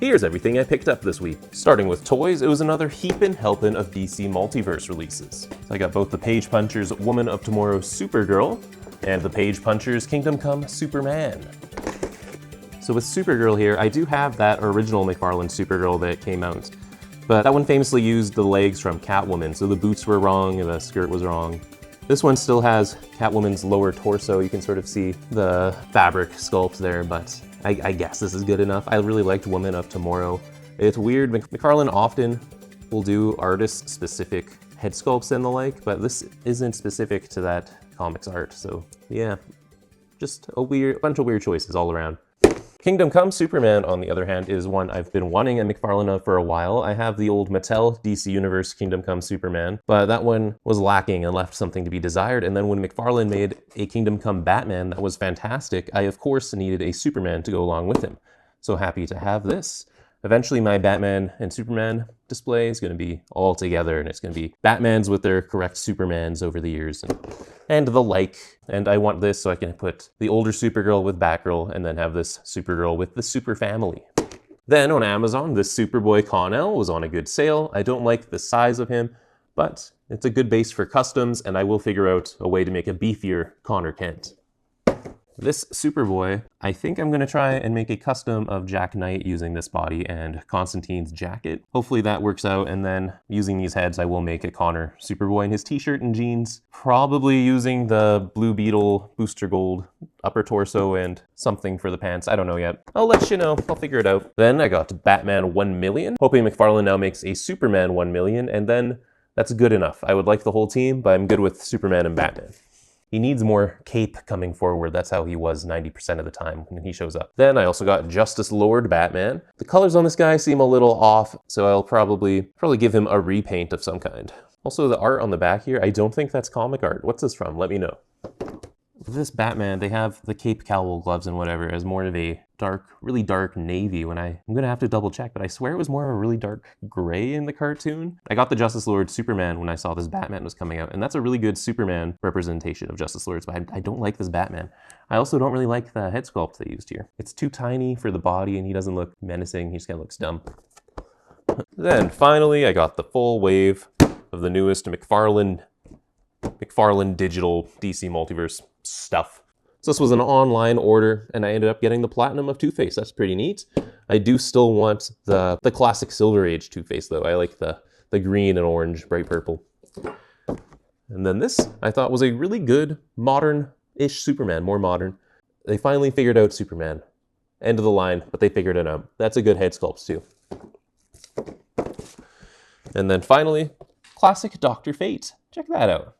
Here's everything I picked up this week. Starting with toys, it was another heapin' helpin' of DC Multiverse releases. So I got both the Page Punchers Woman of Tomorrow Supergirl and the Page Punchers Kingdom Come Superman. So with Supergirl here, I do have that original McFarlane Supergirl that came out, but that one famously used the legs from Catwoman, so the boots were wrong and the skirt was wrong. This one still has Catwoman's lower torso. You can sort of see the fabric sculpt there, but I guess this is good enough. I really liked Woman of Tomorrow. It's weird, McFarlane often will do artist-specific head sculpts and the like, but this isn't specific to that comics art, so yeah. Just a bunch of weird choices all around. Kingdom Come Superman, on the other hand, is one I've been wanting a McFarlane of for a while. I have the old Mattel DC Universe Kingdom Come Superman, but that one was lacking and left something to be desired. And then when McFarlane made a Kingdom Come Batman that was fantastic, I of course needed a Superman to go along with him. So happy to have this. Eventually my Batman and Superman display is going to be all together, and it's going to be Batmans with their correct Supermans over the years and the like. And I want this so I can put the older Supergirl with Batgirl and then have this Supergirl with the Super Family. Then on Amazon, this Superboy Con-El was on a good sale. I don't like the size of him, but it's a good base for customs, and I will figure out a way to make a beefier Connor Kent. This Superboy, I think I'm going to try and make a custom of Jack Knight using this body and Constantine's jacket. Hopefully that works out, and then using these heads, I will make a Connor Superboy in his t-shirt and jeans. Probably using the Blue Beetle Booster Gold upper torso and something for the pants. I don't know yet. I'll let you know. I'll figure it out. Then I got Batman 1 million. Hoping McFarlane now makes a Superman 1 million, and then that's good enough. I would like the whole team, but I'm good with Superman and Batman. He needs more cape coming forward. That's how he was 90% of the time when he shows up. Then I also got Justice Lord Batman. The colors on this guy seem a little off, so I'll probably give him a repaint of some kind. Also, the art on the back here, I don't think that's comic art. What's this from? Let me know. This Batman, they have the cape, cowl, gloves, and whatever as more of a dark, really dark navy when I'm gonna have to double check, but I swear it was more of a really dark gray in the cartoon. I got the Justice Lord Superman when I saw this Batman was coming out, and that's a really good Superman representation of Justice Lords, but I don't like this Batman. I also don't really like the head sculpt they used here. It's too tiny for the body, and he doesn't look menacing, he just kinda looks dumb. Then finally, I got the full wave of the newest McFarlane digital DC Multiverse stuff. So this was an online order, and I ended up getting the Platinum of Two-Face. That's pretty neat. I do still want the classic Silver Age Two-Face, though. I like the green and orange, bright purple. And then this, I thought, was a really good, modern-ish Superman, more modern. They finally figured out Superman. End of the line, but they figured it out. That's a good head sculpt, too. And then finally, classic Dr. Fate. Check that out.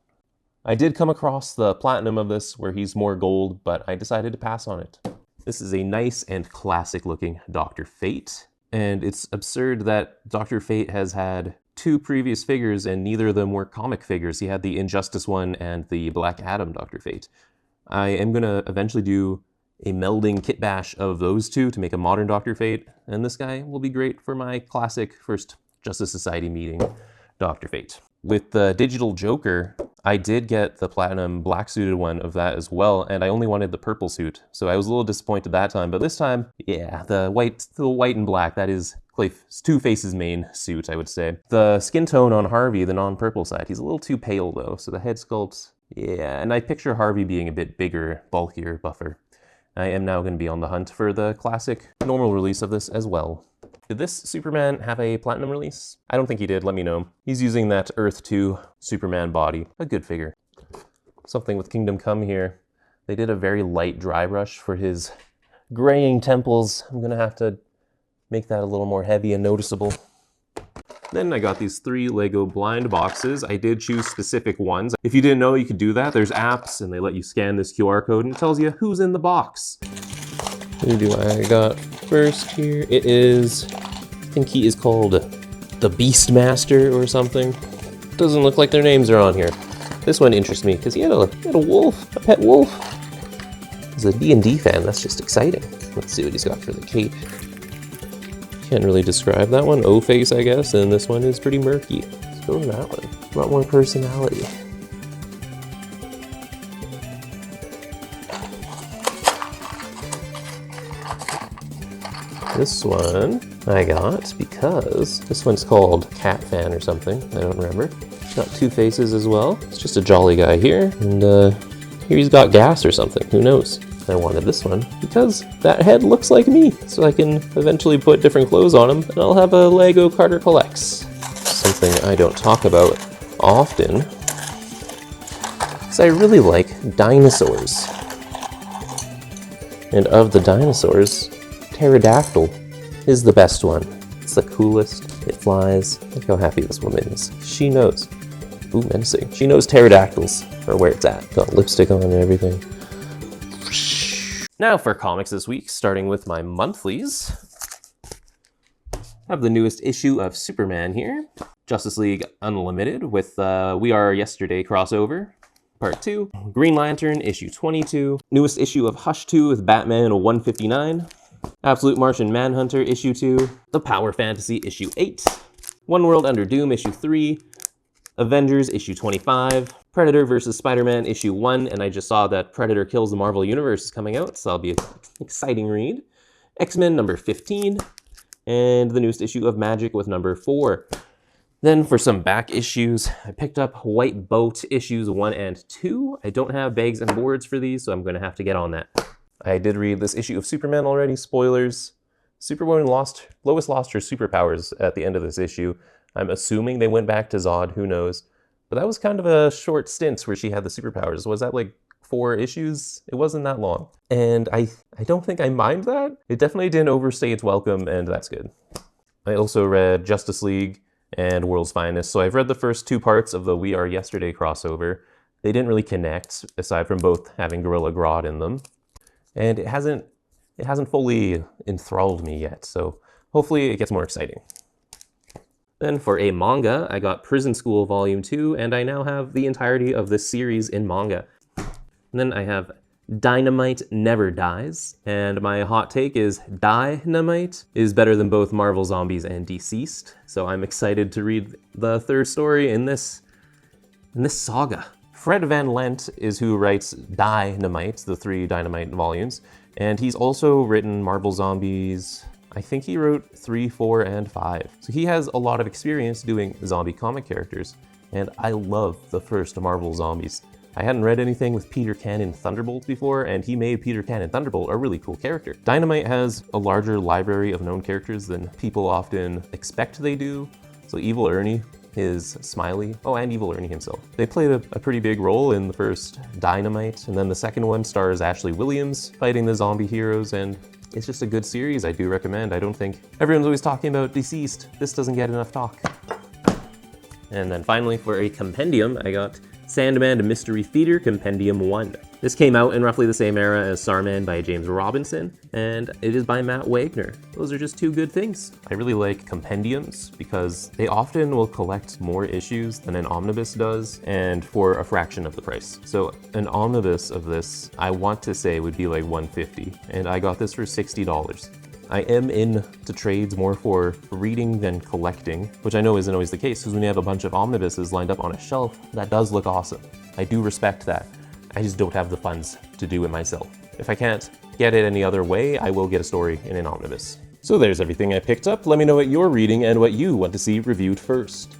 I did come across the Platinum of this where he's more gold, but I decided to pass on it. This is a nice and classic looking Dr. Fate, and it's absurd that Dr. Fate has had two previous figures and neither of them were comic figures. He had the Injustice one and the Black Adam Dr. Fate. I am gonna eventually do a melding kit bash of those two to make a modern Dr. Fate, and this guy will be great for my classic first Justice Society meeting Dr. Fate. With the digital Joker, I did get the Platinum black suited one of that as well, and I only wanted the purple suit, so I was a little disappointed that time, but this time, yeah, the white and black, that is Two-Face's main suit, I would say. The skin tone on Harvey, the non-purple side, he's a little too pale though, so the head sculpt, yeah, and I picture Harvey being a bit bigger, bulkier, buffer. I am now going to be on the hunt for the classic normal release of this as well. Did this Superman have a Platinum release? I don't think he did, let me know. He's using that Earth 2 Superman body. A good figure. Something with Kingdom Come here. They did a very light dry brush for his graying temples. I'm gonna have to make that a little more heavy and noticeable. Then I got these 3 Lego blind boxes. I did choose specific ones. If you didn't know, you could do that. There's apps and they let you scan this QR code and it tells you who's in the box. Who do I got first here? It is, I think he is called the Beastmaster or something. Doesn't look like their names are on here. This one interests me because he had a wolf, a pet wolf. He's a D&D fan, that's just exciting. Let's see what he's got for the cape. Can't really describe that one. O-face, I guess, and this one is pretty murky. Let's go with that one. A lot more personality. This one, I got because this one's called Cat Fan or something. I don't remember. It's got two faces as well. It's just a jolly guy here, and here he's got gas or something. Who knows? I wanted this one because that head looks like me, so I can eventually put different clothes on him, and I'll have a Lego Carter Collects. Something I don't talk about often, because I really like dinosaurs. And of the dinosaurs, pterodactyl is the best one. It's the coolest, it flies. Look how happy this woman is. She knows. Ooh, menacing. She knows pterodactyls are where it's at. Got lipstick on and everything. Now for comics this week, starting with my monthlies. I have the newest issue of Superman here. Justice League Unlimited with We Are Yesterday crossover. Part 2. Green Lantern, issue 22. Newest issue of Hush 2 with Batman 159. Absolute Martian Manhunter, issue 2. The Power Fantasy, issue 8. One World Under Doom, issue 3. Avengers, issue 25. Predator vs. Spider-Man, issue 1. And I just saw that Predator Kills the Marvel Universe is coming out, so that'll be an exciting read. X-Men, number 15. And the newest issue of Magic with number 4. Then for some back issues, I picked up White Boat issues 1 and 2. I don't have bags and boards for these, so I'm going to have to get on that. I did read this issue of Superman already, spoilers. Superwoman Lois lost her superpowers at the end of this issue. I'm assuming they went back to Zod, who knows. But that was kind of a short stint where she had the superpowers. Was that like 4 issues? It wasn't that long. And I don't think I mind that. It definitely didn't overstay its welcome, and that's good. I also read Justice League and World's Finest. So I've read the first 2 parts of the We Are Yesterday crossover. They didn't really connect, aside from both having Gorilla Grodd in them. And it hasn't fully enthralled me yet, so hopefully it gets more exciting. Then for a manga, I got Prison School Volume 2, and I now have the entirety of this series in manga. And then I have Dynamite Never Dies, and my hot take is Dynamite is better than both Marvel Zombies and Deceased, so I'm excited to read the 3rd story in this saga. Fred Van Lent is who writes Dynamite, the 3 Dynamite volumes, and he's also written Marvel Zombies. I think he wrote 3, 4, and 5. So he has a lot of experience doing zombie comic characters, and I love the first Marvel Zombies. I hadn't read anything with Peter Cannon Thunderbolt before, and he made Peter Cannon Thunderbolt a really cool character. Dynamite has a larger library of known characters than people often expect they do. So Evil Ernie is Smiley. Oh, and Evil Ernie himself. They played a pretty big role in the first Dynamite, and then the second one stars Ashley Williams fighting the zombie heroes, and it's just a good series. I do recommend. I don't think everyone's always talking about Deceased. This doesn't get enough talk. And then finally, for a compendium, I got Sandman Mystery Theater Compendium 1. This came out in roughly the same era as Starman by James Robinson, and it is by Matt Wagner. Those are just 2 good things. I really like compendiums because they often will collect more issues than an omnibus does, and for a fraction of the price. So an omnibus of this, I want to say, would be like $150, and I got this for $60. I am into trades more for reading than collecting, which I know isn't always the case, because when you have a bunch of omnibuses lined up on a shelf, that does look awesome. I do respect that. I just don't have the funds to do it myself. If I can't get it any other way, I will get a story in an omnibus. So there's everything I picked up. Let me know what you're reading and what you want to see reviewed first.